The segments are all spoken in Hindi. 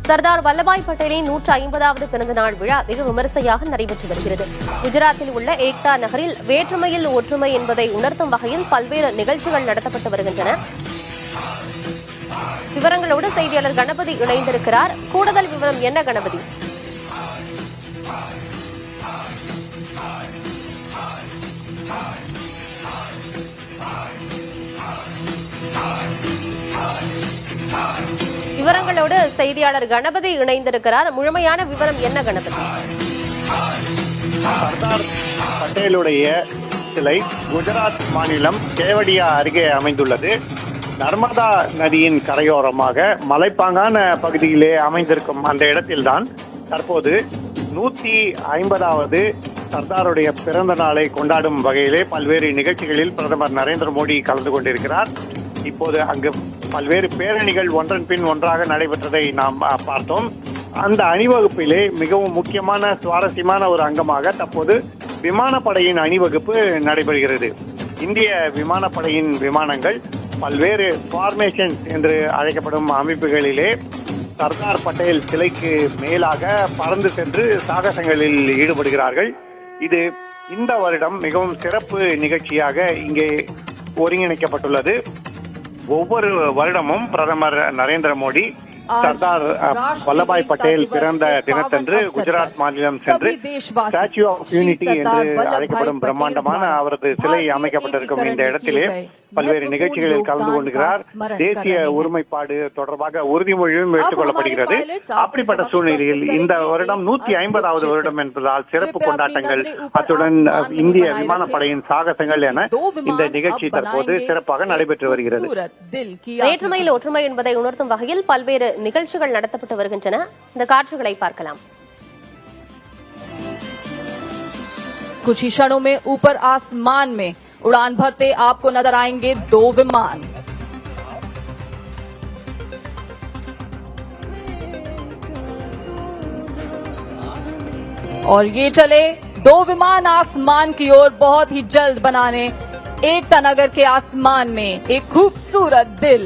சர்தார் வல்லபாய் பட்டேலின் 150வது பிறந்த நாள் விழா வெகு விமரிசையாக நடைபெற்று வருகிறது. குஜராத்தில் உள்ள ஏக்தா நகரில் வேற்றுமையில் ஒற்றுமை என்பதை உணர்த்தும் வகையில் பல்வேறு நிகழ்ச்சிகள் நடத்தப்பட்டு வருகின்றன. விவரங்களோடு செய்தியாளர் கணபதி இணைந்திருக்கிறார். கூடுதல் விவரம் என்ன கணபதி? விவரங்களோடு செய்தியாளர் கணபதி இணைந்திருக்கிறார். முழுமையான விவரம் என்ன கணபதி? சர்தார் பட்டேலுடைய சிலை குஜராத் மாநிலம் கேவடியா அருகே அமைந்துள்ளது. நர்மதா நதியின் கரையோரமாக மலைப்பாங்கான பகுதியிலே அமைந்திருக்கும் அந்த இடத்தில்தான் தற்போது 150வது சர்தாருடைய பிறந்த நாளை கொண்டாடும் வகையிலே பல்வேறு நிகழ்ச்சிகளில் பிரதமர் நரேந்திர மோடி கலந்து கொண்டிருக்கிறார். இப்போது அங்கு பல்வேறு பேரணிகள் ஒன்றன் பின் ஒன்றாக நடைபெற்றதை நாம் பார்த்தோம். அந்த அணிவகுப்பிலே மிகவும் முக்கியமான சுவாரஸ்யமான ஒரு அங்கமாக தற்போது விமானப்படையின் அணிவகுப்பு நடைபெறுகிறது. இந்திய விமானப்படையின் விமானங்கள் பல்வேறு ஃபார்மேஷன் என்று அழைக்கப்படும் அமைப்புகளிலே சர்தார் பட்டேல் சிலைக்கு மேலாக பறந்து சென்று சாகசங்களில் ஈடுபடுகிறார்கள். இது இந்த வருடம் மிகவும் சிறப்பு நிகழ்ச்சியாக இங்கே ஒருங்கிணைக்கப்பட்டுள்ளது. ஒவ்வொரு வருடமும் பிரதமர் நரேந்திர மோடி சர்தார் வல்லபாய் பட்டேல் பிறந்த தினத்தன்று குஜராத் மாநிலம் சென்று ஸ்டாச்சு ஆஃப் யூனிட்டி என்று அழைக்கப்படும் பிரம்மாண்டமான அவரது சிலை அமைக்கப்பட்டிருக்கும் இந்த இடத்திலே பல்வேறு நிகழ்ச்சிகளில் கலந்து கொள்கிறார். தேசிய ஒருமைப்பாடு தொடர்பாக உறுதிமொழியும் எடுத்துக் கொள்ளப்படுகிறது. அப்படிப்பட்ட சூழ்நிலையில் இந்த வருடம் 150வது வருடம் என்பதால் சிறப்பு கொண்டாட்டங்கள், அத்துடன் இந்திய விமானப்படையின் சாகசங்கள் என இந்த நிகழ்ச்சி தற்போது சிறப்பாக நடைபெற்று வருகிறது. வேற்றுமையில் ஒற்றுமை என்பதை உணர்த்தும் வகையில் பல்வேறு நிகழ்ச்சிகள் நடத்தப்பட்டு வருகின்றன. இந்த காட்சிகளை பார்க்கலாம். कुछ ही क्षणों में ऊपर आसमान में उड़ान भरते आपको नजर आएंगे 2 विमान। और ये चले 2 विमान आसमान की ओर बहुत ही जल्द बनाने एकता नगर के आसमान में एक खूबसूरत दिल।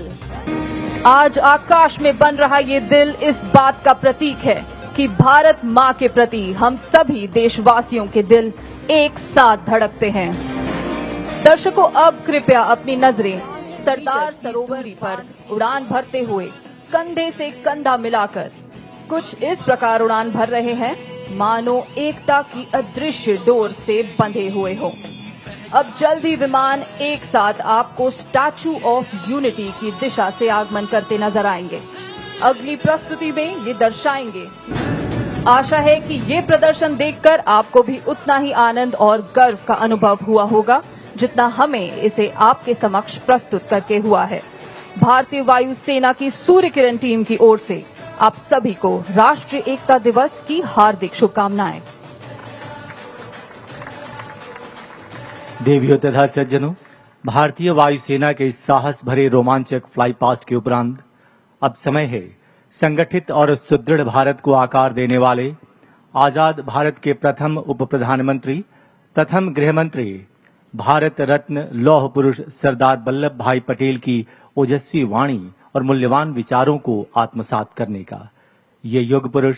आज आकाश में बन रहा ये दिल इस बात का प्रतीक है कि भारत मां के प्रति हम सभी देशवासियों के दिल एक साथ धड़कते हैं। दर्शकों, अब कृपया अपनी नजरें सरदार सरोवर पर उड़ान भरते हुए कंधे से कंधा मिलाकर कुछ इस प्रकार उड़ान भर रहे हैं मानो एकता की अदृश्य डोर से बंधे हुए हो। अब जल्द ही विमान एक साथ आपको स्टैचू ऑफ यूनिटी की दिशा से आगमन करते नजर आएंगे। अगली प्रस्तुति में ये दर्शाएंगे। आशा है कि ये प्रदर्शन देखकर आपको भी उतना ही आनंद और गर्व का अनुभव हुआ होगा जितना हमें इसे आपके समक्ष प्रस्तुत करके हुआ है। भारतीय वायु सेना की सूर्य किरण टीम की ओर से आप सभी को राष्ट्रीय एकता दिवस की हार्दिक शुभकामनाएं। देवियों तथा सज्जनों, भारतीय वायुसेना के इस साहस भरे रोमांचक फ्लाई पास्ट के उपरांत अब समय है संगठित और सुदृढ़ भारत को आकार देने वाले आजाद भारत के प्रथम उप प्रधानमंत्री, प्रथम गृह मंत्री, भारत रत्न लौह पुरुष सरदार वल्लभ भाई पटेल की ओजस्वी वाणी और मूल्यवान विचारों को आत्मसात करने का। ये युग पुरुष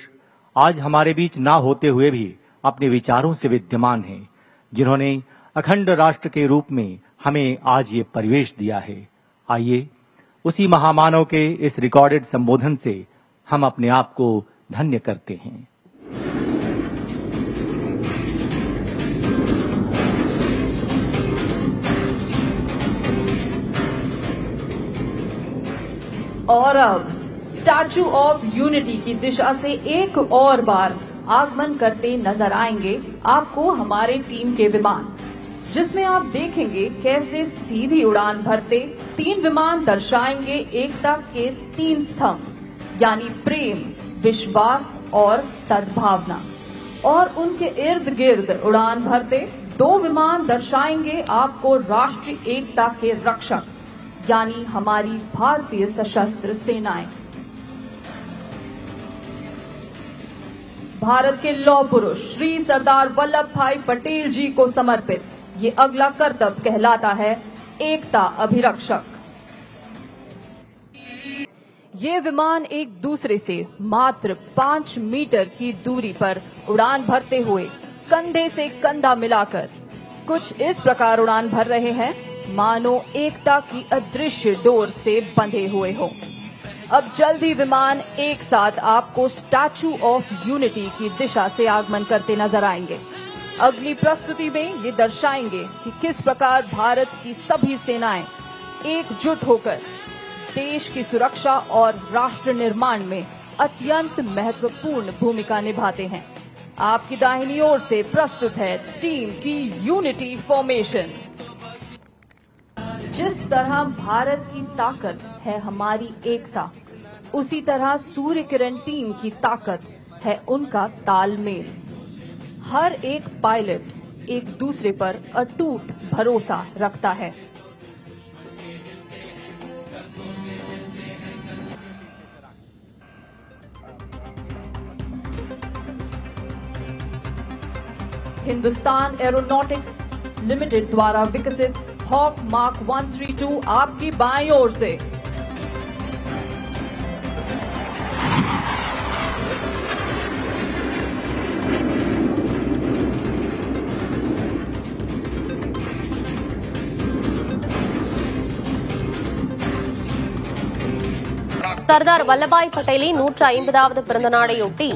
आज हमारे बीच ना होते हुए भी अपने विचारों से विद्यमान हैं, जिन्होंने अखंड राष्ट्र के रूप में हमें आज ये परिवेश दिया है। आइए उसी महामानव के इस रिकॉर्डेड संबोधन से हम अपने आप को धन्य करते हैं। और अब स्टैचू ऑफ यूनिटी की दिशा से एक और बार आगमन करते नजर आएंगे आपको हमारे टीम के विमान, जिसमें आप देखेंगे कैसे सीधी उड़ान भरते 3 विमान दर्शाएंगे एकता के 3 स्तंभ, यानी प्रेम, विश्वास और सद्भावना। और उनके इर्द गिर्द उड़ान भरते 2 विमान दर्शाएंगे आपको राष्ट्रीय एकता के रक्षक, यानी हमारी भारतीय सशस्त्र सेनाएं। भारत के लौह पुरुष श्री सरदार वल्लभ भाई पटेल जी को समर्पित ये अगला कर्तव्य कहलाता है एकता अभिरक्षक। ये विमान एक दूसरे से मात्र 5 मीटर की दूरी पर उड़ान भरते हुए कंधे से कंधा मिलाकर कुछ इस प्रकार उड़ान भर रहे हैं मानो एकता की अदृश्य डोर से बंधे हुए हो। अब जल्द ही विमान एक साथ आपको स्टैचू ऑफ यूनिटी की दिशा से आगमन करते नजर आएंगे। अगली प्रस्तुति में ये दर्शाएंगे कि किस प्रकार भारत की सभी सेनाएं एकजुट होकर देश की सुरक्षा और राष्ट्र निर्माण में अत्यंत महत्वपूर्ण भूमिका निभाते हैं। आपकी दाहिनी ओर से प्रस्तुत है टीम की यूनिटी फॉर्मेशन। जिस तरह भारत की ताकत है हमारी एकता, उसी तरह सूर्य किरण टीम की ताकत है उनका तालमेल। हर एक पायलट एक दूसरे पर अटूट भरोसा रखता है। हिंदुस्तान एरोनॉटिक्स लिमिटेड द्वारा विकसित हॉक मार्क 132 आपकी बाईं ओर से। சர்தார் வல்லபாய் பட்டேலின் 150வது பிறந்த நாளையொட்டி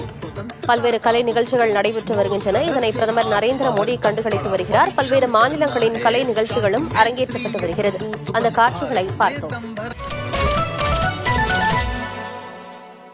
பல்வேறு கலை நிகழ்ச்சிகள் நடைபெற்று வருகின்றன. இதனை பிரதமர் நரேந்திர மோடி கண்டுகளித்து வருகிறார். பல்வேறு மாநிலங்களின் கலை நிகழ்ச்சிகளும் அரங்கேற்றப்பட்டு வருகிறது. அந்த காட்சிகளை பார்த்தோம்.